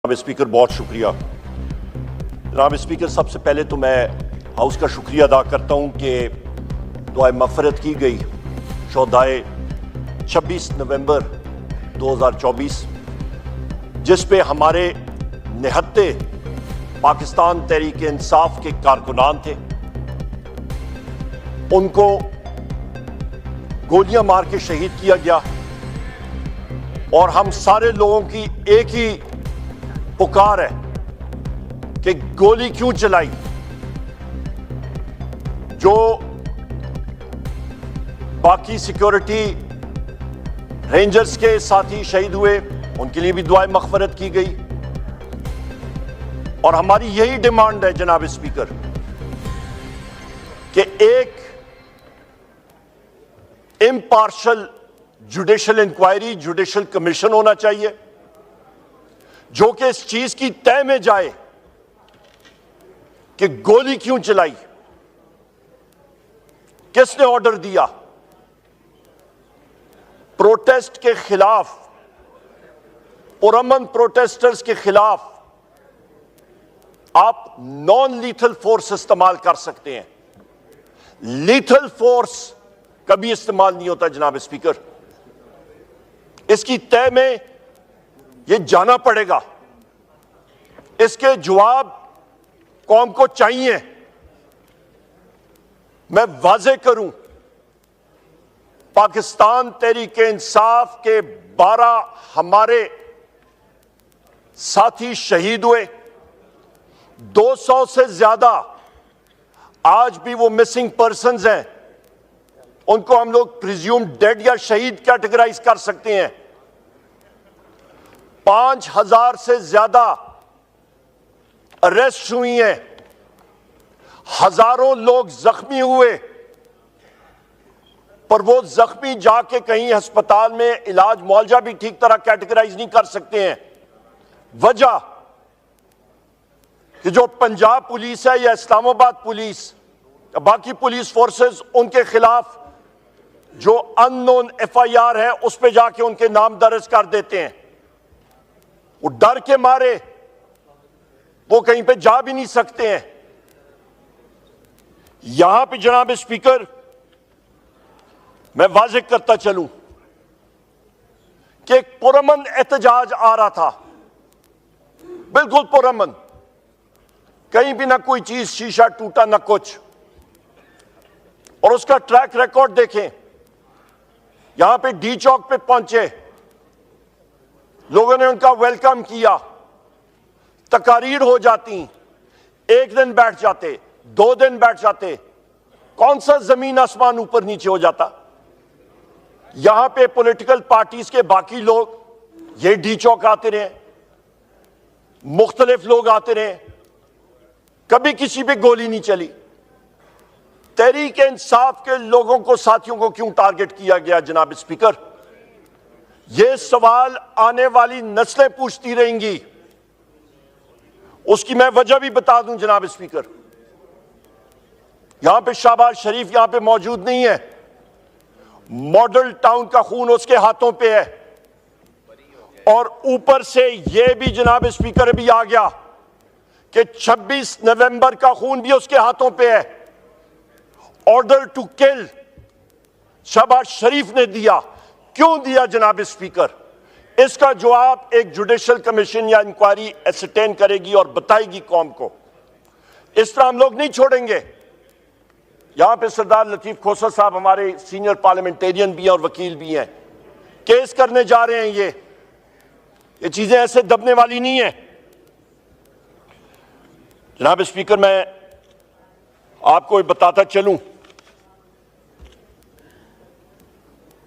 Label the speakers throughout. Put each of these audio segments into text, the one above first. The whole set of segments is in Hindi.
Speaker 1: जनाब स्पीकर, बहुत शुक्रिया। जनाब स्पीकर, सबसे पहले तो मैं हाउस का शुक्रिया अदा करता हूँ कि दुआए मग़फ़िरत की गई शोहदाए 26 नवंबर 2024, जिस पे हमारे निहत्ते पाकिस्तान तहरीक इंसाफ के कारकुनान थे, उनको गोलियां मार के शहीद किया गया। और हम सारे लोगों की एक ही पुकार है कि गोली क्यों चलाई। जो बाकी सिक्योरिटी रेंजर्स के साथी शहीद हुए, उनके लिए भी दुआए मग़फ़िरत की गई। और हमारी यही डिमांड है जनाब स्पीकर कि एक impartial judicial inquiry, judicial commission होना चाहिए जो कि इस चीज की तय में जाए कि गोली क्यों चलाई, किसने ऑर्डर दिया। प्रोटेस्ट के खिलाफ, पुरअमन प्रोटेस्टर्स के खिलाफ आप नॉन लीथल फोर्स इस्तेमाल कर सकते हैं, लीथल फोर्स कभी इस्तेमाल नहीं होता जनाब स्पीकर। इसकी तय में यह जाना पड़ेगा, इसके जवाब कौम को चाहिए। मैं वाज़ेह करूं, पाकिस्तान तहरीक इंसाफ के 12 हमारे साथी शहीद हुए, 200 से ज्यादा आज भी वो मिसिंग पर्सन्स हैं, उनको हम लोग प्रिज्यूम डेड या शहीद कैटेगराइज कर सकते हैं। 5000 से ज्यादा अरेस्ट हुई हैं, हजारों लोग जख्मी हुए, पर वो जख्मी जाके कहीं अस्पताल में इलाज मुआवजा भी ठीक तरह कैटेगराइज नहीं कर सकते हैं। वजह कि जो पंजाब पुलिस है या इस्लामाबाद पुलिस या बाकी पुलिस फोर्सेस, उनके खिलाफ जो अननोन FIR है उस पे जाके उनके नाम दर्ज कर देते हैं। वो डर के मारे वो कहीं पे जा भी नहीं सकते हैं। यहां पे जनाब स्पीकर, मैं वाज़ेह करता चलूं कि एक पुरअमन एहतजाज आ रहा था, बिल्कुल पुरअमन, कहीं भी ना कोई चीज शीशा टूटा ना कुछ। और उसका ट्रैक रिकॉर्ड देखें, यहां पे डी चौक पे पहुंचे, लोगों ने उनका वेलकम किया, तकारीर हो जाती, एक दिन बैठ जाते, 2 दिन बैठ जाते, कौन सा जमीन आसमान ऊपर नीचे हो जाता। यहां पे पॉलिटिकल पार्टीज के बाकी लोग ये डी चौक आते रहे, मुख्तलिफ लोग आते रहे, कभी किसी पे गोली नहीं चली। तहरीक इंसाफ के लोगों को, साथियों को क्यों टारगेट किया गया जनाब स्पीकर? यह सवाल आने वाली नस्लें पूछती रहेंगी। उसकी मैं वजह भी बता दूं जनाब स्पीकर। यहां पे शहबाज शरीफ यहां पे मौजूद नहीं है, मॉडल टाउन का खून उसके हाथों पे है, और ऊपर से यह भी जनाब स्पीकर भी आ गया कि 26 नवंबर का खून भी उसके हाथों पे है। ऑर्डर टू किल शहबाज शरीफ ने दिया। क्यों दिया जनाब स्पीकर? इसका जवाब एक जुडिशल कमीशन या इंक्वायरी एसरटेन करेगी और बताएगी कौम को। इस तरह हम लोग नहीं छोड़ेंगे। यहां पे सरदार लतीफ खोसर साहब हमारे सीनियर पार्लियामेंटेरियन भी हैं और वकील भी हैं, केस करने जा रहे हैं। ये चीजें ऐसे दबने वाली नहीं है जनाब स्पीकर। मैं आपको बताता चलूं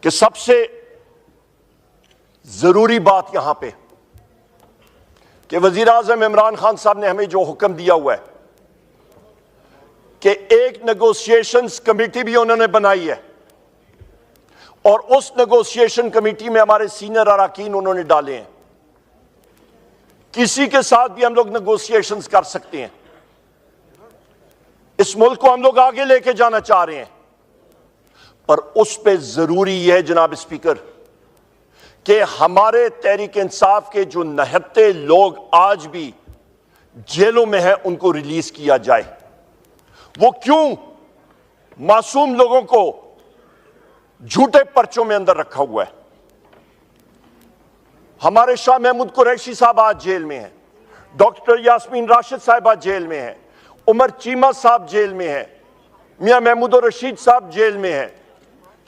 Speaker 1: कि सबसे जरूरी बात यहां पे कि वजीर आजम इमरान खान साहब ने हमें जो हुक्म दिया हुआ है कि एक नेगोशिएशंस कमेटी भी उन्होंने बनाई है, और उस नेगोशिएशन कमेटी में हमारे सीनियर अरकान उन्होंने डाले हैं। किसी के साथ भी हम लोग नेगोशिएशंस कर सकते हैं। इस मुल्क को हम लोग आगे लेके जाना चाह रहे हैं, पर उस पे जरूरी है जनाब स्पीकर कि हमारे तहरीक इंसाफ के जो 79 लोग आज भी जेलों में हैं उनको रिलीज किया जाए। वो क्यों मासूम लोगों को झूठे पर्चों में अंदर रखा हुआ है? हमारे शाह महमूद कुरैशी साहब आज जेल में हैं, डॉक्टर यास्मीन राशिद साहिबा जेल में हैं, उमर चीमा साहब जेल में हैं, मियां महमूद रशीद साहब जेल में हैं,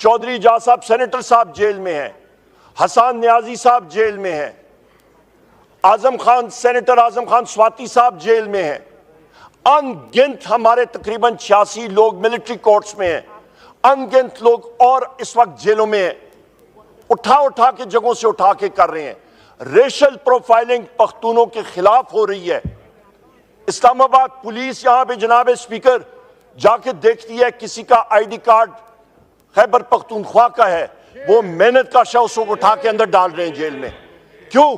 Speaker 1: चौधरी एजाज साहब सेनेटर साहब जेल में हैं, हसन न्याजी साहब जेल में हैं, आजम खान सेनेटर आजम खान स्वाति साहब जेल में हैं, अनगिनत हमारे तकरीबन 86 लोग मिलिट्री कोर्ट्स में हैं, अनगिनत लोग और इस वक्त जेलों में हैं। उठा के जगहों से उठा के कर रहे हैं। रेशल प्रोफाइलिंग पख्तूनों के खिलाफ हो रही है। इस्लामाबाद पुलिस यहां पे जनाब स्पीकर जाके देखती है किसी का आईडी कार्ड खैबर पख्तूनख्वा का है, वो मेहनत का शख्स उसको उठा के अंदर डाल रहे हैं जेल में। क्यों?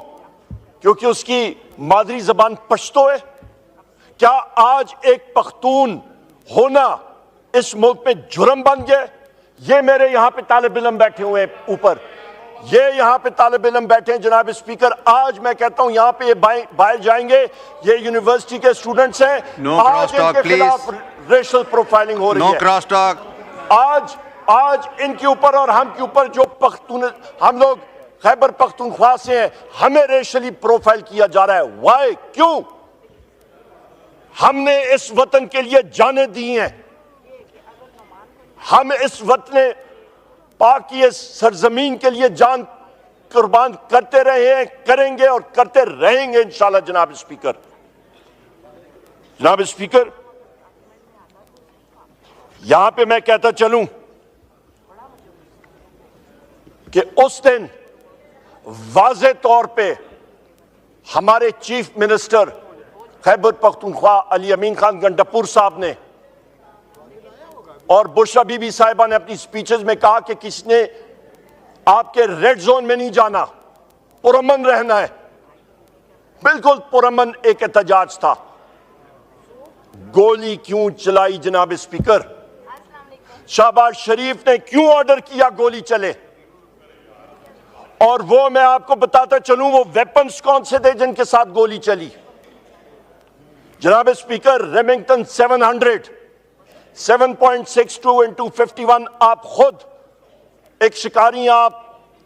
Speaker 1: क्योंकि उसकी मादरी जबान पश्तो है। क्या आज एक पख्तून होना इस मुल्क में जुर्म बन गया? ये मेरे यहां पे तालिब इल्म बैठे हुए हैं ऊपर, ये यहां पे तालिब इल्म बैठे हैं जनाब स्पीकर। आज मैं कहता हूं यहां पे ये बाहर जाएंगे, ये यूनिवर्सिटी के स्टूडेंट्स हैं। आज इनके खिलाफ रेशल प्रोफाइलिंग हो रही है। आज इनके ऊपर और हम के ऊपर जो पख्तून, हम लोग खैबर पख्तूनख्वा से हैं, हमें रेशली प्रोफाइल किया जा रहा है। वाई? क्यों? हमने इस वतन के लिए जाने दी हैं, हम इस वतन पाक की इस सरजमीन के लिए जान कुर्बान करते रहे हैं, करेंगे और करते रहेंगे इंशाल्लाह। जनाब स्पीकर, यहां पे मैं कहता चलूं कि उस दिन वाज़े तौर पे हमारे चीफ मिनिस्टर खैबर पख्तूनख्वा अली अमीन खान गंडापुर साहब ने और बुशरा बीबी साहिबा ने अपनी स्पीचेस में कहा कि किसने आपके रेड जोन में नहीं जाना, पुरअमन रहना है। बिल्कुल पुरअमन एक एहतजाज था। गोली क्यों चलाई जनाब स्पीकर? शहबाज शरीफ ने क्यों ऑर्डर किया गोली चले? और वो मैं आपको बताता चलूं वो वेपन्स कौन से थे जिनके साथ गोली चली? जनाब स्पीकर, रेमिंगटन 700 7.62 into 51, आप खुद एक शिकारी, आप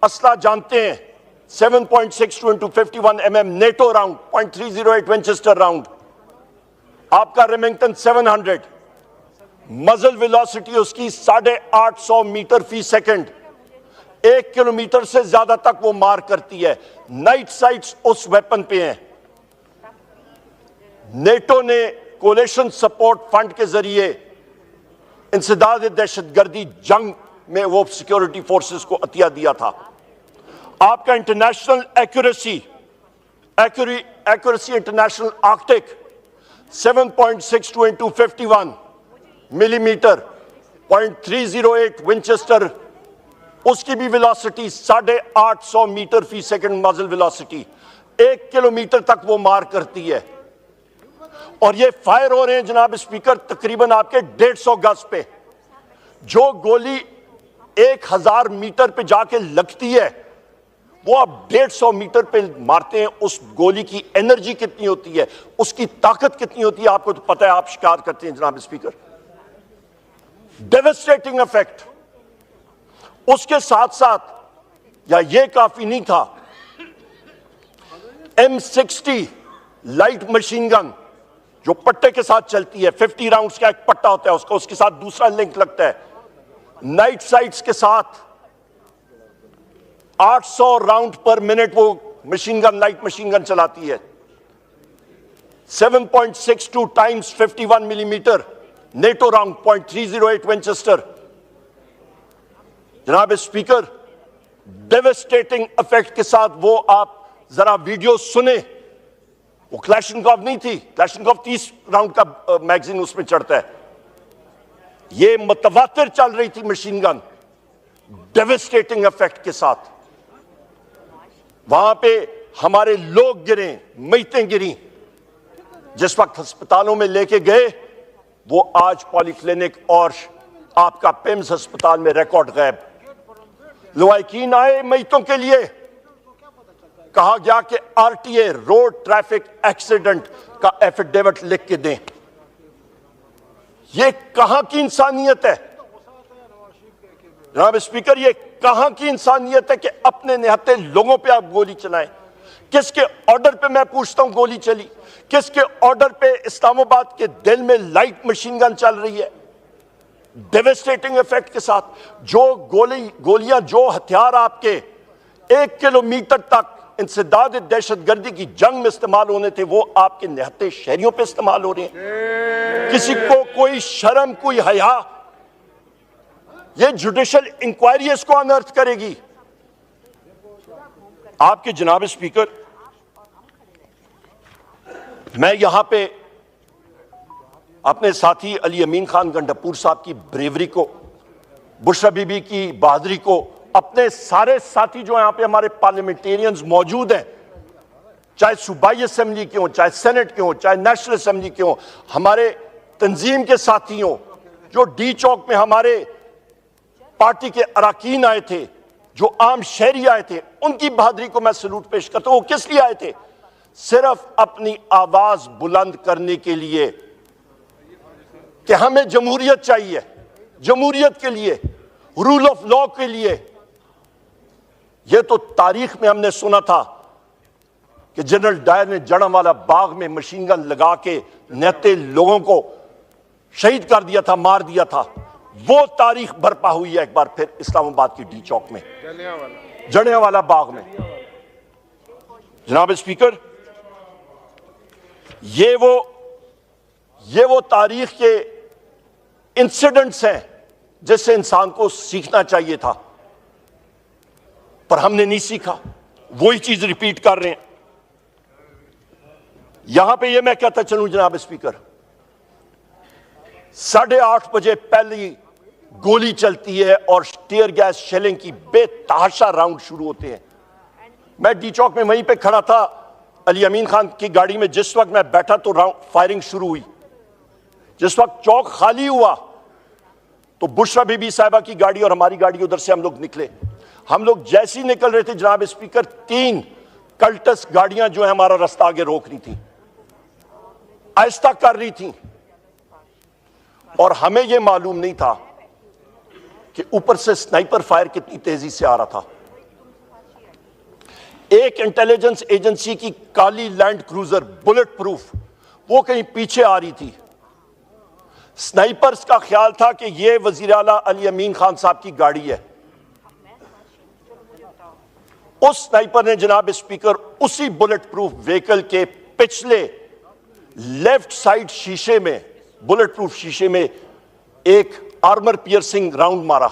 Speaker 1: असला जानते हैं। 7.62 into 51 mm NATO round, .308 Winchester round, आपका रेमिंगटन 700, मजल वेलोसिटी उसकी 850 मीटर फी सेकंड, 1 किलोमीटर से ज्यादा तक वो मार करती है। नाइट साइट्स उस वेपन पे हैं। नेटो ने कोलेशन सपोर्ट फंड के जरिए इंसदाद दहशतगर्दी जंग में वो सिक्योरिटी फोर्सेस को अतिया दिया था। आपका international accuracy international Arctic 7.62 into 51 millimetre, .308 Winchester, उसकी भी वेलोसिटी 850 मीटर फी सेकंड मजल वेलोसिटी, 1 किलोमीटर तक वो मार करती है। और ये फायर हो रहे हैं जनाब स्पीकर तकरीबन आपके 150 गज पे। जो गोली 1000 मीटर पे जाके लगती है वो आप 150 मीटर पे मारते हैं। उस गोली की एनर्जी कितनी होती है, उसकी ताकत कितनी होती है, आपको तो पता है, आप शिकार करते हैं जनाब स्पीकर। Devastating effect. उसके साथ साथ या ये काफी नहीं था, M60 लाइट मशीन गन जो पट्टे के साथ चलती है, 50 राउंड्स का एक पट्टा होता है उसका, उसके साथ दूसरा लिंक लगता है। नाइट साइट्स के साथ 800 राउंड पर मिनट वो machine gun, light machine gun चलाती है। 7.62 times 51 millimetre NATO round, .308 Winchester. जनाब स्पीकर, डेवास्टेटिंग इफेक्ट के साथ वो आप जरा वीडियो सुने। वो क्लैशनकॉफ नहीं थी, क्लैशनकॉफ 30 राउंड का मैगजीन उसमें चढ़ता है, ये मुतवातिर चल रही थी मशीन गन, डेवास्टेटिंग इफेक्ट के साथ। वहां पे हमारे लोग गिरे, मैतें गिरी। जिस वक्त अस्पतालों में लेके गए वो आज पॉलीक्लिनिक और आपका पिम्स अस्पताल में रिकॉर्ड गायब। लवाकिन आए मैतों के लिए, कहा गया कि आरटीए रोड ट्रैफिक एक्सीडेंट का एफिडेविट लिख के दें। यह कहां की इंसानियत है जनाब स्पीकर? यह कहां की इंसानियत है कि अपने निहत्ते लोगों पे आप गोली चलाएं? किसके ऑर्डर पे, मैं पूछता हूं, गोली चली? किसके ऑर्डर पे इस्लामाबाद के दिल में लाइट मशीन गन चल रही है डेवेस्टेटिंग इफेक्ट के साथ? जो गोलियां, जो हथियार आपके 1 किलोमीटर तक इंसदाद दहशतगर्दी की जंग में इस्तेमाल होने थे, वो आपके निहत्ते शहरियों पे इस्तेमाल हो रहे हैं। किसी को कोई शर्म, कोई हया? ये जुडिशल इंक्वायरी इसको अनर्थ करेगी। आपके जनाब स्पीकर, मैं यहां पे अपने साथी अली अमीन खान गंडापुर साहब की ब्रेवरी को, बुशरा बीबी की बहादुरी को, अपने सारे साथी जो यहां पे हमारे पार्लियामेंटेरियंस मौजूद हैं, चाहे सूबाई असेंबली के हों, चाहे सेनेट के हों, चाहे नेशनल असेंबली के हों, हमारे तंजीम के साथी हों, जो डी चौक में हमारे पार्टी के अरकान आए थे, जो आम शहरी आए थे, उनकी बहादुरी को मैं सलूट पेश करता हूं। वो किस लिए आए थे? सिर्फ अपनी आवाज बुलंद करने के लिए कि हमें जमहूरियत चाहिए, जमहूरियत के लिए, रूल ऑफ लॉ के लिए। यह तो तारीख में हमने सुना था कि जनरल डायर ने जड़ावाला बाग में मशीन गन लगा के नेते लोगों को शहीद कर दिया था, मार दिया था। वो तारीख बर्पा हुई है एक बार फिर इस्लामाबाद की डी चौक में, जड़ियांवाला बाग में। जनाब स्पीकर, ये वो तारीख के इंसिडेंट्स हैं जिससे इंसान को सीखना चाहिए था, पर हमने नहीं सीखा, वही चीज रिपीट कर रहे हैं। यहां पे ये मैं कहता चलूं जनाब स्पीकर, 8:30 बजे पहली गोली चलती है और टीयर गैस शेलिंग की बेतहाशा राउंड शुरू होते हैं। मैं डी चौक में वहीं पे खड़ा था, अली अमीन खान की गाड़ी में जिस वक्त मैं बैठा तो फायरिंग शुरू हुई। जिस वक्त चौक खाली हुआ तो बुशरा बीबी साहिबा की गाड़ी और हमारी गाड़ी, उधर से हम लोग निकले। हम लोग जैसे ही निकल रहे थे जनाब स्पीकर, 3 कल्टस गाड़ियां जो है हमारा रास्ता आगे रोक रही थी, आहिस्ता कर रही थी, और हमें यह मालूम नहीं था कि ऊपर से स्नाइपर फायर कितनी तेजी से आ रहा था। एक इंटेलिजेंस एजेंसी की काली लैंड क्रूजर बुलेट प्रूफ, वो कहीं पीछे आ रही थी। स्नाइपर्स का ख्याल था कि यह वजीर आला अली अमीन खान साहब की गाड़ी है। उस स्नाइपर ने जनाब स्पीकर उसी बुलेट प्रूफ व्हीकल के पिछले लेफ्ट साइड शीशे में, बुलेट प्रूफ शीशे में एक आर्मर पियर्सिंग राउंड मारा,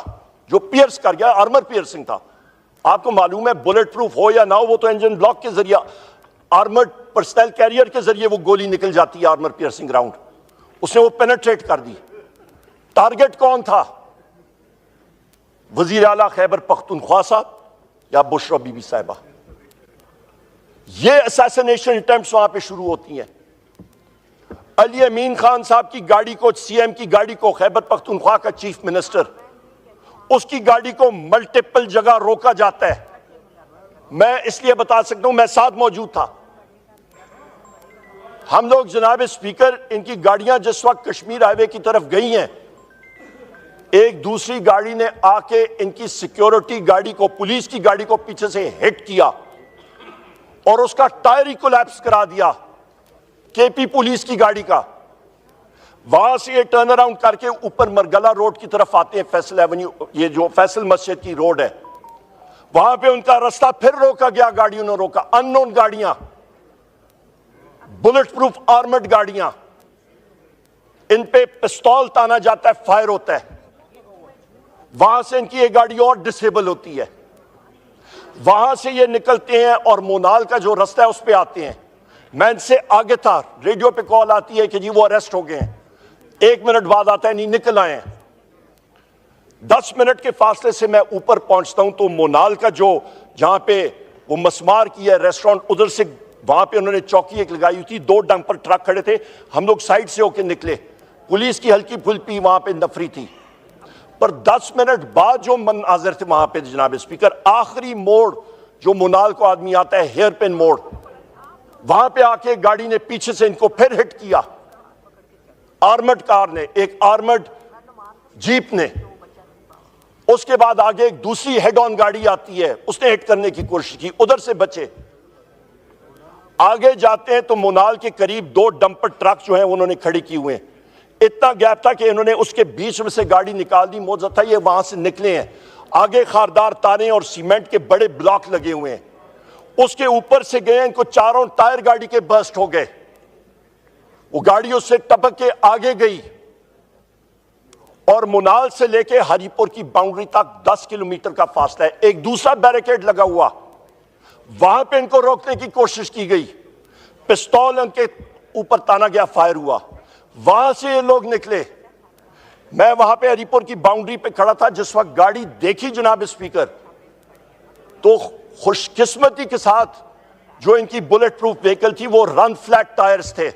Speaker 1: जो पियर्स कर गया। आर्मर पियर्सिंग था। आपको मालूम है बुलेट प्रूफ हो या ना हो, वो तो इंजन ब्लॉक के जरिए, आर्मर्ड पर्सनल कैरियर के जरिए वो गोली निकल जाती है, आर्मर पियर्सिंग राउंड। उसने वो पेनेट्रेट कर दी। टारगेट कौन था? वजीर आला खैबर पख्तूनख्वा साहब या बुशरा बीबी साहिबा? ये असैसिनेशन अटेम्प्ट्स वहां पे शुरू होती हैं। अली अमीन खान साहब की गाड़ी को, सीएम की गाड़ी को, खैबर पख्तूनख्वा का चीफ मिनिस्टर, उसकी गाड़ी को मल्टीपल जगह रोका जाता है। मैं इसलिए बता सकता हूं, मैं साथ मौजूद था। हम लोग जनाब स्पीकर, इनकी गाड़ियां जिस वक्त कश्मीर हाईवे की तरफ गई हैं, एक दूसरी गाड़ी ने आके इनकी सिक्योरिटी गाड़ी को, पुलिस की गाड़ी को पीछे से हिट किया और उसका टायर ही कोलैप्स करा दिया, केपी पुलिस की गाड़ी का। वहां से ये टर्न अराउंड करके ऊपर मरगला रोड की तरफ आते हैं, फैसल एवेन्यू, ये जो फैसल मस्जिद की रोड है, वहां पे उनका रास्ता फिर रोका गया, गाड़ियों ने रोका। अननोन गाड़ियां, बुलेट प्रूफ आर्मर्ड गाड़ियां, इन पे पिस्तौल ताना जाता है, फायर होता है। वहां से इनकी एक गाड़ी और डिसेबल होती है। वहां से ये निकलते हैं और मोनाल का जो रास्ता है उस पे आते हैं। मैं इनसे आगे था, रेडियो पे कॉल आती है कि जी वो अरेस्ट हो गए हैं। 1 मिनट बाद आता है, नहीं निकल आए हैं। 10 मिनट के फासले से मैं ऊपर पहुंचता हूं तो मोनाल का जो, जहां पे वो मसमार की है रेस्टोरेंट, उधर से वहां पे उन्होंने चौकी एक लगाई हुई थी, 2 डंपर ट्रक खड़े थे। हम लोग साइड से होके निकले। पुलिस की हल्की फुल्की वहां पे नफरी थी, पर 10 मिनट बाद जो मंजर थे वहां पे जनाब स्पीकर, आखिरी मोड़ जो मुनाल को आदमी आता है हेयर पिन मोड़, वहां पे आके गाड़ी ने पीछे से इनको फिर हिट किया, आर्मर्ड कार ने, एक आर्मर्ड जीप ने। उसके बाद आगे एक दूसरी हेड ऑन गाड़ी आती है, उसने हिट करने की कोशिश की, उधर से बचे। आगे जाते हैं तो मुनाल के करीब 2 डंपर ट्रक जो हैं उन्होंने खड़ी की हुए हैं। इतना गैप था कि इन्होंने उसके बीच में से गाड़ी निकाल दी। मौजूद था ये वहां से निकले हैं, आगे खारदार तारें और सीमेंट के बड़े ब्लॉक लगे हुए हैं, उसके ऊपर से गए, इनको चारों टायर गाड़ी के बर्स्ट हो गए। वो गाड़ी उससे टपक के आगे गई और मुनाल से लेके हरीपुर की बाउंड्री तक 10 किलोमीटर का फासला है। एक दूसरा बैरिकेड लगा हुआ, वहां पे इनको रोकने की कोशिश की गई, पिस्तौल इनके ऊपर ताना गया, फायर हुआ, वहां से ये लोग निकले। मैं वहां पे हरीपुर की बाउंड्री पे खड़ा था जिस वक्त गाड़ी देखी जनाब स्पीकर, तो खुशकिस्मती के साथ जो इनकी बुलेट प्रूफ व्हीकल थी वो रन फ्लैट टायर्स थे,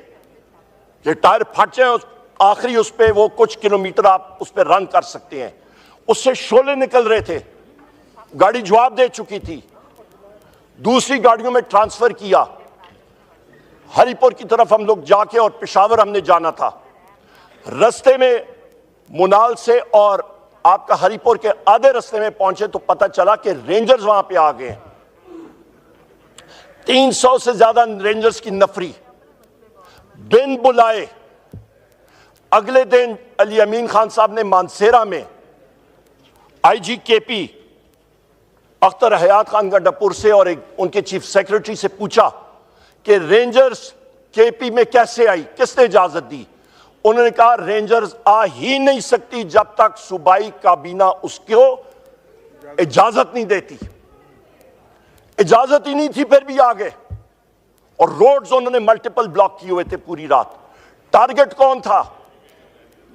Speaker 1: ये टायर फट जाए आखिरी उस पे वो कुछ किलोमीटर आप उस पे रन कर सकते हैं। उससे शोले निकल रहे थे, गाड़ी जवाब दे चुकी थी। दूसरी गाड़ियों में ट्रांसफर किया, हरीपुर की तरफ हम लोग जाके और पेशावर हमने जाना था। रास्ते में मुनाल से और आपका हरीपुर के आधे रास्ते में पहुंचे तो पता चला कि रेंजर्स वहां पे आ गए। 300 से ज्यादा रेंजर्स की नफरी बिन बुलाए। अगले दिन अली अमीन खान साहब ने मानसेरा में आईजी केपी अख्तर हयात खान गंडापुर से और एक उनके चीफ सेक्रेटरी से पूछा कि रेंजर्स केपी में कैसे आई, किसने इजाजत दी। उन्होंने कहा रेंजर्स आ ही नहीं सकती जब तक सूबाई काबीना उसको इजाजत नहीं देती। इजाजत ही नहीं थी, फिर भी आ गए और रोड्स उन्होंने मल्टीपल ब्लॉक किए हुए थे पूरी रात। टारगेट कौन था?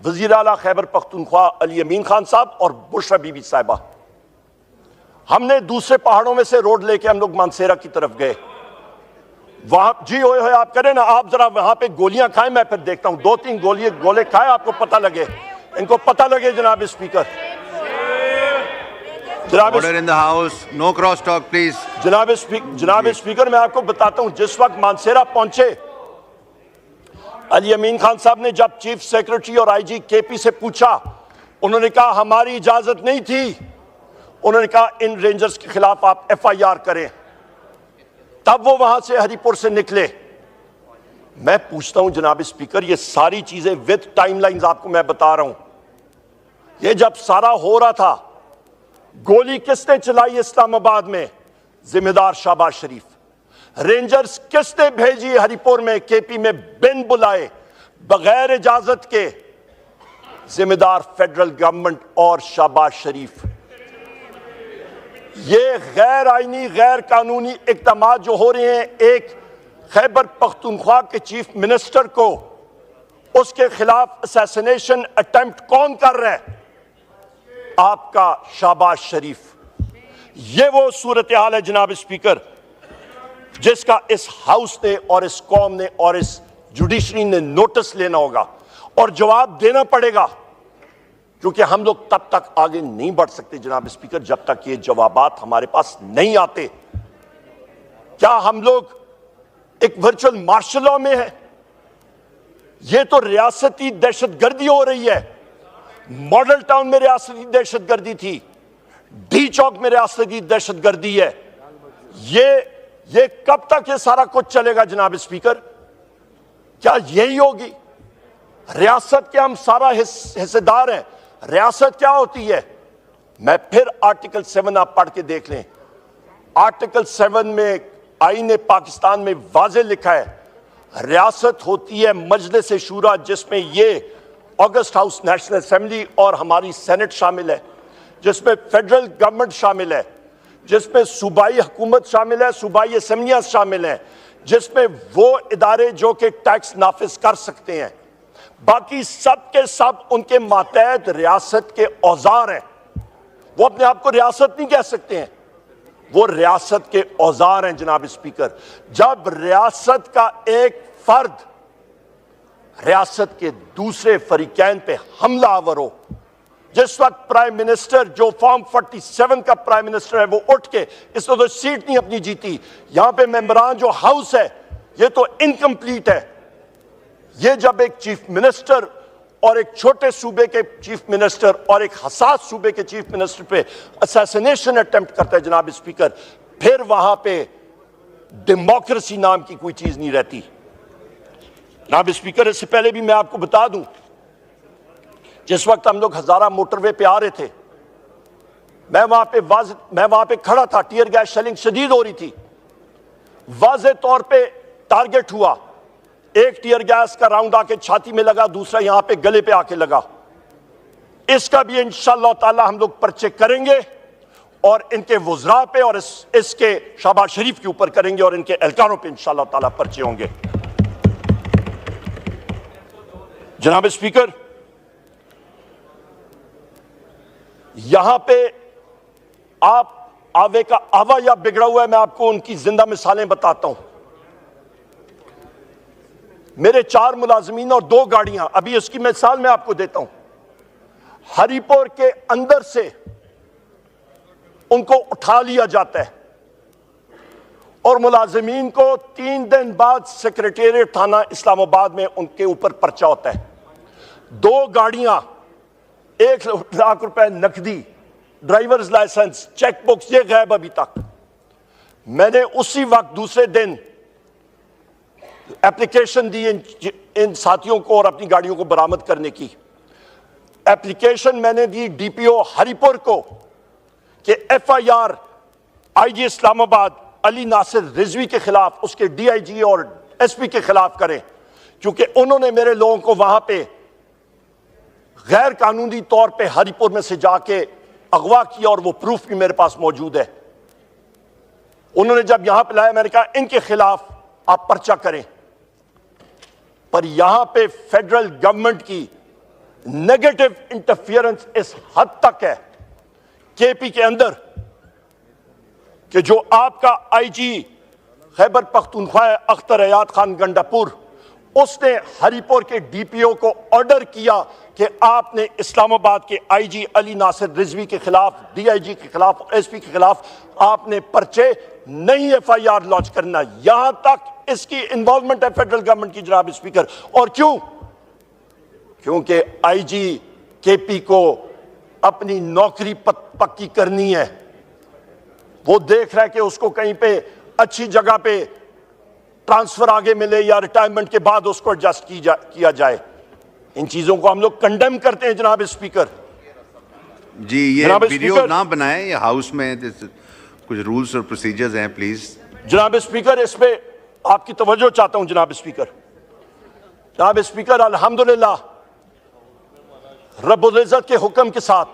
Speaker 1: वजीर आला खैबर पख्तूनख्वा अली अमीन खान साहब और बुशरा बीबी साहिबा। हमने दूसरे पहाड़ों में से रोड लेके हम लोग मानसेरा की तरफ गए। वहां जी होए आप करें ना, आप जरा वहां पे गोलियां खाएं, मैं फिर देखता हूं। 2-3 गोले खाए, आपको पता लगे, इनको पता लगे। जनाब speaker,
Speaker 2: order in the house, no cross talk please.
Speaker 1: जनाब स्पीकर, मैं आपको बताता हूं, जिस वक्त मानसेरा पहुंचे अली अमीन खान साहब ने जब चीफ सेक्रेटरी और आईजी केपी से पूछा, उन्होंने कहा हमारी इजाजत नहीं थी। उन्होंने कहा इन रेंजर्स के खिलाफ आप FIR करें। तब वो वहां से हरीपुर से निकले। मैं पूछता हूं जनाब स्पीकर, ये सारी चीजें विद टाइमलाइंस आपको मैं बता रहा हूं। ये जब सारा हो रहा था, गोली किसने चलाई इस्लामाबाद में? जिम्मेदार शाहबाज शरीफ। रेंजर्स किसने भेजी हरीपुर में, केपी में, बिन बुलाए, बगैर इजाजत के? जिम्मेदार फेडरल गवर्नमेंट और शाहबाज शरीफ। ये गैर आईनी, गैर कानूनी इक़दामात जो हो रहे हैं, एक खैबर पख्तूनख्वा के चीफ मिनिस्टर को, उसके खिलाफ असैसिनेशन अटेम्प्ट कौन कर रहा है? आपका शाहबाज शरीफ। ये वो सूरत हाल है जनाब स्पीकर, जिसका इस हाउस ने और इस कौम ने और इस जुडिशरी ने नोटिस लेना होगा और जवाब देना पड़ेगा, क्योंकि हम लोग तब तक आगे नहीं बढ़ सकते जनाब स्पीकर जब तक ये जवाबात हमारे पास नहीं आते। क्या हम लोग एक वर्चुअल मार्शल लॉ में है? ये तो रियासती दहशतगर्दी हो रही है। मॉडल टाउन में रियासती दहशतगर्दी थी, डी चौक में रियासती दहशतगर्दी है। ये कब तक ये सारा कुछ चलेगा जनाब स्पीकर? क्या यही होगी रियासत के? हम सारा हिस्सेदार हैं। रियासत क्या होती है? मैं फिर आर्टिकल 7 आप पढ़ के देख लें। आर्टिकल 7 में आईन पाकिस्तान में वाज़े लिखा है, रियासत होती है मजलिस शूरा, जिसमें ये ऑगस्ट हाउस नेशनल असेंबली और हमारी सेनेट शामिल है, जिसमें फेडरल गवर्नमेंट शामिल है, जिसमें सूबाई हुकूमत शामिल है, सूबाई असम्बलियां शामिल हैं, जिसमें वो इदारे जो कि टैक्स नाफिज कर सकते हैं। बाकी सब के सब उनके मातहत रियासत के औजार हैं। वो अपने आप को रियासत नहीं कह सकते हैं, वो रियासत के औजार हैं जनाब स्पीकर। जब रियासत का एक फर्द रियासत के दूसरे फरीकैन पे हमला आवर हो, जिस वक्त प्राइम मिनिस्टर जो फॉर्म 47 का प्राइम मिनिस्टर है वो उठ के, इसने तो सीट नहीं अपनी जीती, यहां पे मेंबरान जो हाउस है ये तो इनकम्प्लीट है। ये जब एक चीफ मिनिस्टर और एक छोटे सूबे के चीफ मिनिस्टर और एक हसास सूबे के चीफ मिनिस्टर पे असैसिनेशन अटेम्प्ट करता है जनाब स्पीकर, फिर वहां पे डेमोक्रेसी नाम की कोई चीज नहीं रहती। जनाब स्पीकर, इससे पहले भी मैं आपको बता दूं, जिस वक्त हम लोग हजारा मोटरवे पे आ रहे थे, मैं वहां पे खड़ा था, टीयर गैस शेलिंग शदीद हो रही थी, वाज़े तौर पे टारगेट हुआ, एक टीयर गैस का राउंड आके छाती में लगा, दूसरा यहां पे गले पे आके लगा। इसका भी इंशाअल्लाह ताला हम लोग पर्चे करेंगे और इनके वुज़रा पे और इसके शहबाज शरीफ के ऊपर करेंगे और इनके एहलकारों पे इंशाअल्लाह ताला पर्चे होंगे। जनाब स्पीकर, यहां पे आप आवे का आवा या बिगड़ा हुआ है, मैं आपको उनकी जिंदा मिसालें बताता हूं। मेरे 4 मुलाजमीन और 2 गाड़ियां, अभी इसकी मिसाल मैं आपको देता हूं, हरिपुर के अंदर से उनको उठा लिया जाता है और मुलाजमीन को 3 दिन बाद सेक्रेटेरिएट थाना इस्लामाबाद में उनके ऊपर पर्चा होता है। 2 गाड़ियां, 1 लाख रुपए नकदी, ड्राइवर्स लाइसेंस, चेक बुक्स, ये गायब अभी तक। मैंने उसी वक्त दूसरे दिन एप्लीकेशन दी इन साथियों को और अपनी गाड़ियों को बरामद करने की। एप्लीकेशन मैंने दी डीपीओ हरिपुर को कि एफआईआर आईजी इस्लामाबाद अली नासिर रिजवी के खिलाफ, उसके डीआईजी और एसपी के खिलाफ करें, क्योंकि उन्होंने मेरे लोगों को वहां पे गैर कानूनी तौर पे हरिपुर में से जाके अगवा किया और वो प्रूफ भी मेरे पास मौजूद है। उन्होंने जब यहां पे लाया, मैंने कहा इनके खिलाफ आप पर्चा करें, पर यहां पे फेडरल गवर्नमेंट की नेगेटिव इंटरफियरेंस इस हद तक है केपी के अंदर कि जो आपका आईजी खैबर पख्तूनख्वा अख्तर हयात खान गंडापुर, उसने हरिपुर के डीपीओ को ऑर्डर किया कि आपने इस्लामाबाद के आईजी अली नासिर रिजवी के खिलाफ, डीआईजी के खिलाफ, एसपी के खिलाफ आपने पर्चे नहीं एफआईआर लॉन्च करना। यहां तक इसकी इन्वॉल्वमेंट है फेडरल गवर्नमेंट की जनाब स्पीकर। और क्यों? क्योंकि आईजी केपी को अपनी नौकरी पक्की करनी है। वो देख रहा है कि उसको कहीं पे अच्छी जगह पे ट्रांसफर आगे मिले या रिटायरमेंट के बाद उसको एडजस्ट किया जाए। इन चीजों को हम लोग कंडेम करते हैं जनाब स्पीकर।
Speaker 2: जी, ये वीडियो ना बनाएं, ये हाउस में कुछ रूल्स और प्रोसीजर्स हैं, प्लीज।
Speaker 1: जनाब स्पीकर, इस पे आपकी तवज्जो चाहता हूं जनाब स्पीकर। जनाब स्पीकर, अल्हम्दुलिल्लाह रब्बुल इज्जत के हुक्म के साथ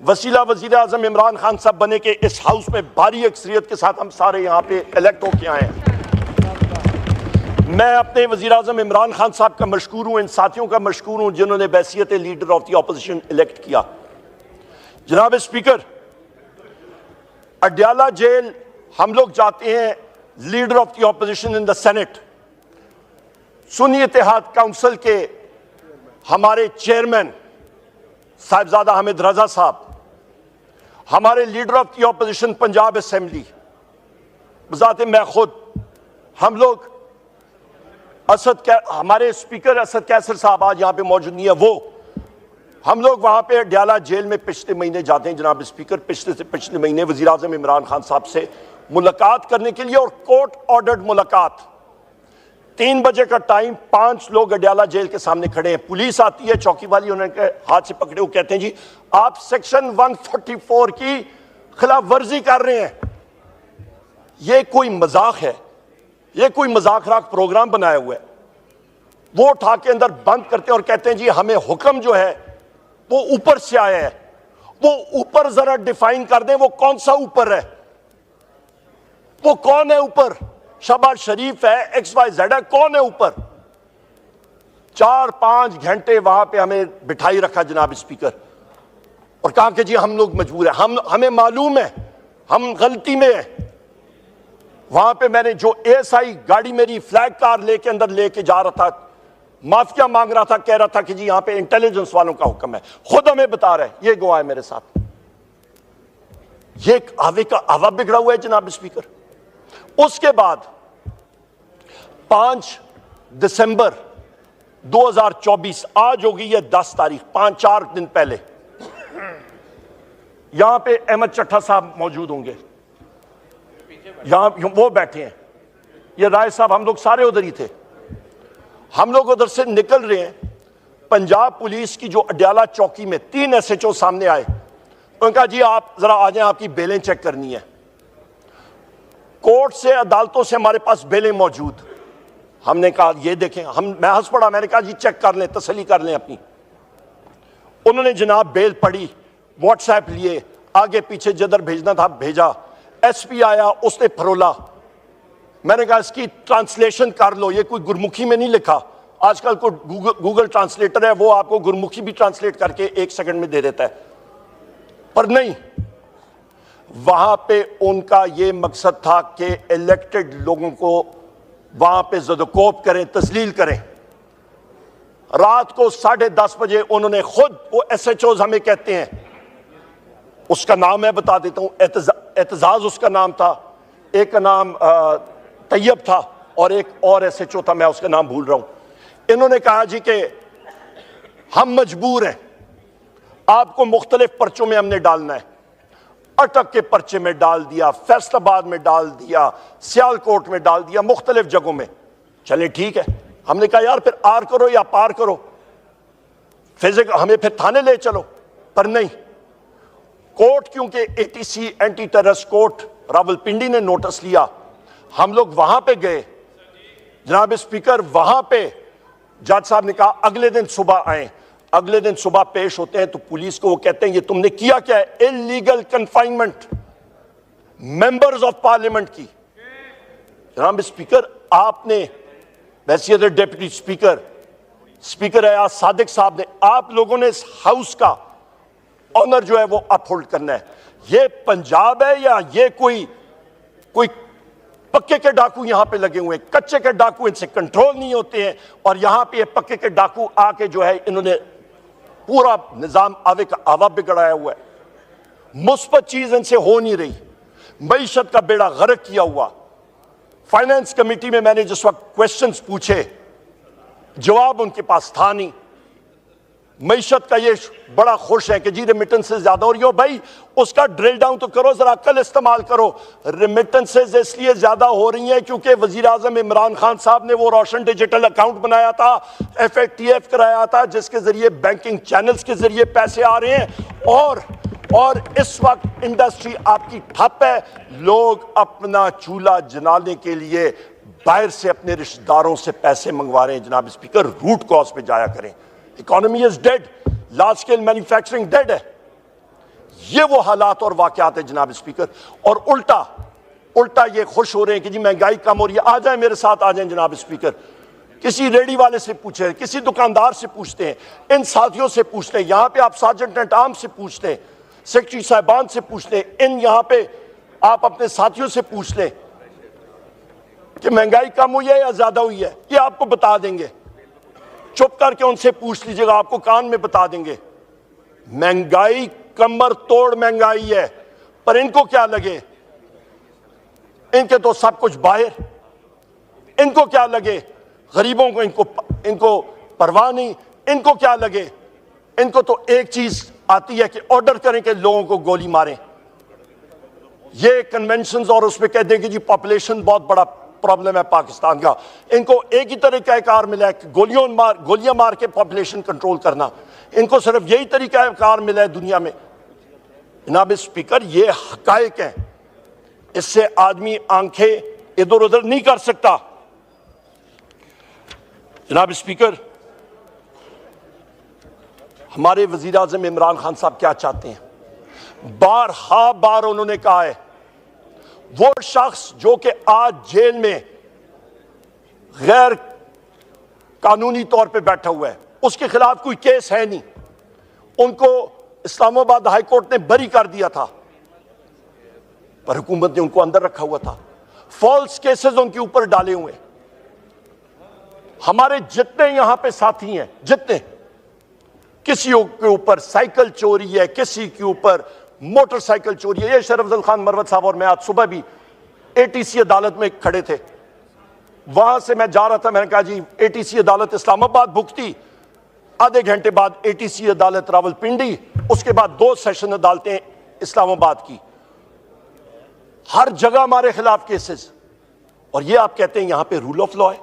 Speaker 1: वसीला वजीर आजम इमरान खान साहब बने के इस हाउस में भारी अक्सरियत के साथ हम सारे यहां पे इलेक्ट होके आए हैं। मैं अपने वजीर आजम इमरान खान साहब का मशकूर हूं, इन साथियों का मशकूर हूं जिन्होंने बैसियत leader of the opposition elect किया। जनाब स्पीकर, अडयाला जेल हम लोग जाते हैं, leader of the opposition in the Senate, Sunni Ittehad Council के हमारे चेयरमैन साहिबजादा हामिद रजा साहब, हमारे leader of the opposition Punjab Assembly, बजाते मैं खुद, हम लोग हमारे स्पीकर असद कैसर साहब आज यहां पे मौजूद नहीं है, वो हम लोग वहां पे अडयाला जेल में पिछले महीने जाते हैं जनाब स्पीकर। पिछले महीने वजीर आजम इमरान खान साहब से मुलाकात करने के लिए, और कोर्ट ऑर्डर्ड मुलाकात, 3 बजे का टाइम, 5 लोग अडयाला जेल के सामने खड़े हैं। पुलिस आती है, चौकी वाली उन्होंने हाथ से पकड़े, वो कहते हैं जी आप सेक्शन 144 की खिलाफ वर्जी कर रहे हैं। ये कोई मजाक है? ये कोई मजाक राक प्रोग्राम बनाया हुआ है? वो उठा के अंदर बंद करते हैं और कहते हैं जी हमें हुक्म जो है वो ऊपर से आया है। वो ऊपर जरा डिफाइन कर दें, वो कौन सा ऊपर है? वो कौन है ऊपर? शहबाज शरीफ है, XYZ है, कौन है ऊपर? 4-5 घंटे वहां पे हमें बिठाई रखा जनाब स्पीकर, और कहा कि जी हम लोग मजबूर है, हमें मालूम है हम गलती में है। वहां पे मैंने जो ASI गाड़ी मेरी फ्लैग कार लेके अंदर लेके जा रहा था, माफिया मांग रहा था, कह रहा था कि जी यहां पे इंटेलिजेंस वालों का हुक्म है, खुद हमें बता रहा है, ये गवाह है मेरे साथ। ये एक आवा बिगड़ा हुआ है जनाब स्पीकर। उसके बाद 5 दिसंबर 2024, आज होगी ये 10 तारीख, 4 दिन पहले, यहां पे अहमद चट्टा साहब मौजूद होंगे, यहां वो बैठे हैं, ये राय साहब, हम लोग सारे उधर ही थे। हम लोग उधर से निकल रहे हैं, पंजाब पुलिस की जो अडयाला चौकी में 3 SHO सामने आए, उन्होंने कहा जी आप जरा आ जाएं, आपकी बेलें चेक करनी है। कोर्ट से, अदालतों से हमारे पास बेलें मौजूद। हमने कहा ये देखें, मैं हंस पड़ा, मैंने कहा जी चेक कर लें, तसल्ली कर लें अपनी। उन्होंने जनाब बेल पढ़ी, व्हाट्सएप लिए, आगे पीछे जिधर भेजना था भेजा। SP आया, उसने फरोला। मैंने कहा इसकी ट्रांसलेशन कर लो, ये कोई गुरमुखी में नहीं लिखा, आजकल को गूगल ट्रांसलेटर है, वो आपको गुरमुखी भी ट्रांसलेट करके 1 सेकंड में दे देता है। पर नहीं, वहां पे उनका ये मकसद था कि इलेक्टेड लोगों को वहां पे ज़दकोप करें, तस्लील करें। रात को 10:30 बजे उन्होंने खुद, वो SHOs हमें कहते हैं, उसका नाम मैं बता देता हूं, एतजाज उसका नाम था, एक का नाम तैयब था, और एक और SHO था, मैं उसका नाम भूल रहा हूं। इन्होंने कहा जी कि हम मजबूर हैं, आपको मुख्तलिफ पर्चों में हमने डालना है। अटक के पर्चे में डाल दिया, फैसलाबाद में डाल दिया, सियालकोट में डाल दिया, मुख्तलिफ जगहों में। चले ठीक है, हमने कहा यार फिर आर करो या पार करो, फिजिकल हमें फिर थाने ले चलो। पर नहीं, कोर्ट, क्योंकि ATC anti terrorist court Rawalpindi ने नोटिस लिया, हम लोग वहां पे गए। जनाब स्पीकर, वहां पे जज साहब ने कहा अगले दिन सुबह आए। अगले दिन सुबह पेश होते हैं तो पुलिस को वो कहते हैं ये तुमने किया क्या है? Illegal confinement members of parliament की। जनाब स्पीकर, आपने वैसे तो डिप्टी स्पीकर, स्पीकर है सादिक साहब ने, आप लोगों ने इस हाउस का ऑनर जो है वो अपहोल्ड करना है। ये पंजाब है या ये कोई पक्के के डाकू यहां पे लगे हुए हैं? कच्चे के डाकू इनसे कंट्रोल नहीं होते हैं, और यहां पे ये पक्के के डाकू आके जो है इन्होंने पूरा निजाम आवा बिगड़ाया हुआ है। मुस्बत चीज इनसे हो नहीं रही, मईशत का बेड़ा गर्क किया हुआ। फाइनेंस कमेटी में मैंने जिस वक्त क्वेश्चंस पूछे, जवाब उनके पास था नहीं। मईशत का ये बड़ा खुश है कि जी रेमिटेंसेस ज्यादा हो रही हो। भाई उसका ड्रिल डाउन तो करो, जरा अक्ल इस्तेमाल करो। रेमिटेंसेस इसलिए ज्यादा हो रही हैं क्योंकि वजीर आजम इमरान खान साहब ने वो रोशन डिजिटल अकाउंट बनाया था, FATF कराया था, जिसके जरिए बैंकिंग चैनल्स के जरिए पैसे आ रहे हैं। और इस वक्त इंडस्ट्री आपकी ठप है। लोग अपना चूल्हा जलाने के लिए बाहर से अपने रिश्तेदारों से पैसे मंगवा रहे हैं। जनाब स्पीकर, रूट कॉज पे जाया करें। Economy is dead, large scale manufacturing dead है। ये वो हालात और वाकयात है जनाब स्पीकर। और उल्टा ये खुश हो रहे हैं कि जी महंगाई कम हो रही है। आ जाए मेरे साथ, आ जाए जनाब स्पीकर। किसी रेडी वाले से पूछे, किसी दुकानदार से पूछते हैं, इन साथियों से पूछते हैं, यहां पे आप सार्जेंट एट आर्म से पूछते हैं, सेक्रेटरी साहिबान से पूछते हैं, इन यहां पे आप अपने साथियों से पूछ लें कि महंगाई कम हुई है या ज्यादा हुई है, ये आपको बता देंगे। चुप करके उनसे पूछ लीजिएगा, आपको कान में बता देंगे। महंगाई कमर तोड़ महंगाई है। पर इनको क्या लगे, इनके तो सब कुछ बाहर, इनको क्या लगे, गरीबों को इनको परवाह नहीं। इनको क्या लगे, इनको तो एक चीज आती है कि ऑर्डर करें कि लोगों को गोली मारें। ये कन्वेंशंस और उसमें कह दें कि जी पॉपुलेशन बहुत बड़ा प्रॉब्लम है पाकिस्तान का। इनको एक ही तरीका कार मिला है कि गोलियां मार के पॉपुलेशन कंट्रोल करना। इनको सिर्फ यही तरीका कार मिला है दुनिया में। जनाब स्पीकर, ये हकायक हैं, इससे आदमी आंखें इधर उधर नहीं कर सकता। जनाब स्पीकर, हमारे वजीर आजम इमरान खान साहब क्या चाहते हैं? बार उन्होंने कहा है, वो शख्स जो कि आज जेल में गैर कानूनी तौर पे बैठा हुआ है, उसके खिलाफ कोई केस है नहीं, उनको इस्लामाबाद हाई कोर्ट ने बरी कर दिया था, पर हुकूमत ने उनको अंदर रखा हुआ था। फॉल्स केसेस उनके ऊपर डाले हुए। हमारे जितने यहां पे साथी हैं, जितने, किसी के ऊपर साइकिल चोरी है, किसी के ऊपर मोटरसाइकिल चोरी है। ये शरफ अफजल खान मरवत साहब और मैं आज सुबह भी एटीसी अदालत में खड़े थे, वहां से मैं जा रहा था, मैंने कहा जी एटीसी अदालत इस्लामाबाद भुगती, आधे घंटे बाद एटीसी अदालत रावलपिंडी, उसके बाद 2 सेशन अदालतें इस्लामाबाद की, हर जगह हमारे खिलाफ केसेस। और ये आप कहते हैं यहां पे रूल ऑफ लॉ है।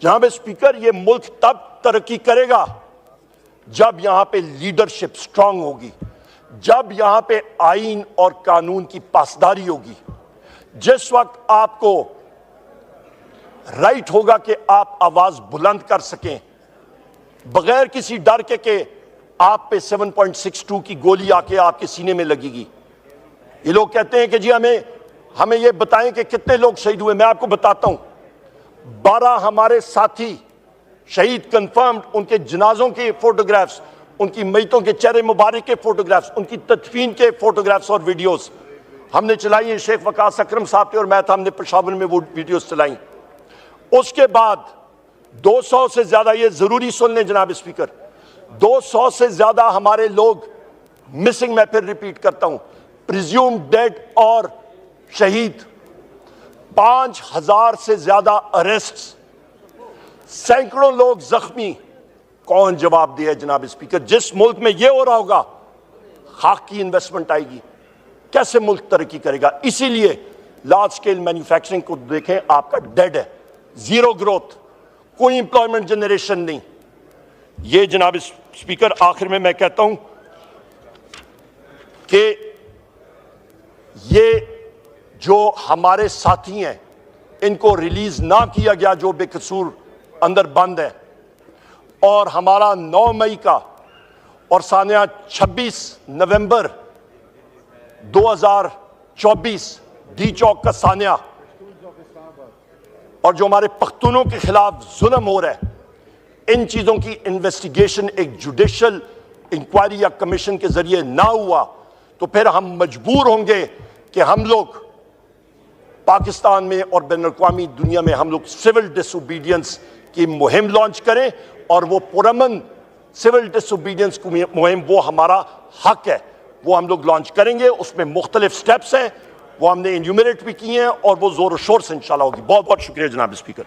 Speaker 1: जनाब स्पीकर, ये मुल्क तब तरक्की करेगा जब यहां पे लीडरशिप स्ट्रांग होगी, जब यहां पे आईन और कानून की पासदारी होगी। जिस वक्त आपको राइट होगा कि आप आवाज बुलंद कर सकें बगैर किसी डर के आप पे 7.62 की गोली आके आपके सीने में लगेगी। ये लोग कहते हैं कि जी हमें ये बताएं कि कितने लोग शहीद हुए। मैं आपको बताता हूं, 12 हमारे साथी शहीद कंफर्म्ड, उनके जनाजों के फोटोग्राफ्स, उनकी मैतों के चेहरे मुबारक के फोटोग्राफ्स, उनकी तदफीन के फोटोग्राफ्स और वीडियोस हमने चलाई हैं। शेख वकास अकरम साहब थे और मैं था, हमने पेशावर में वो वीडियोस चलाई। उसके बाद 200 से ज्यादा, ये जरूरी सुन लें जनाब स्पीकर, 200 से ज्यादा हमारे लोग मिसिंग, मैं फिर रिपीट करता हूं, प्रिज्यूम डेड और शहीद, 5000 से ज्यादा अरेस्ट, सैकड़ों लोग जख्मी। कौन जवाब दिया जनाब स्पीकर? जिस मुल्क में यह हो रहा होगा, खाक की इन्वेस्टमेंट आएगी, कैसे मुल्क तरक्की करेगा? इसीलिए लार्ज स्केल मैन्युफैक्चरिंग को देखें, आपका डेड है, जीरो ग्रोथ, कोई इंप्लॉयमेंट जनरेशन नहीं। ये जनाब स्पीकर, आखिर में मैं कहता हूं कि ये जो हमारे साथी हैं, इनको रिलीज ना किया गया, जो बेकसूर अंदर बंद है, और हमारा 9 मई का और सानिया 26 नवंबर 2024 डी चौक का सानिया, और जो हमारे पख्तूनों के खिलाफ जुल्म हो रहा है, इन चीजों की इन्वेस्टिगेशन एक जुडिशियल इंक्वायरी या कमीशन के जरिए ना हुआ तो फिर हम मजबूर होंगे कि हम लोग पाकिस्तान में और बैनुल-अक़वामी दुनिया में हम लोग सिविल डिसोबीडियंस की मुहिम लॉन्च करें, और वो पुरअमन सिविल डिसोबीडियंस की मुहिम, वो हमारा हक है, वो हम लोग लॉन्च करेंगे। उसमें मुख्तलिफ स्टेप्स हैं, वो हमने इन्यूमरेट भी किए हैं, और वो जोर शोर से इंशाल्लाह होगी। बहुत बहुत शुक्रिया जनाब स्पीकर।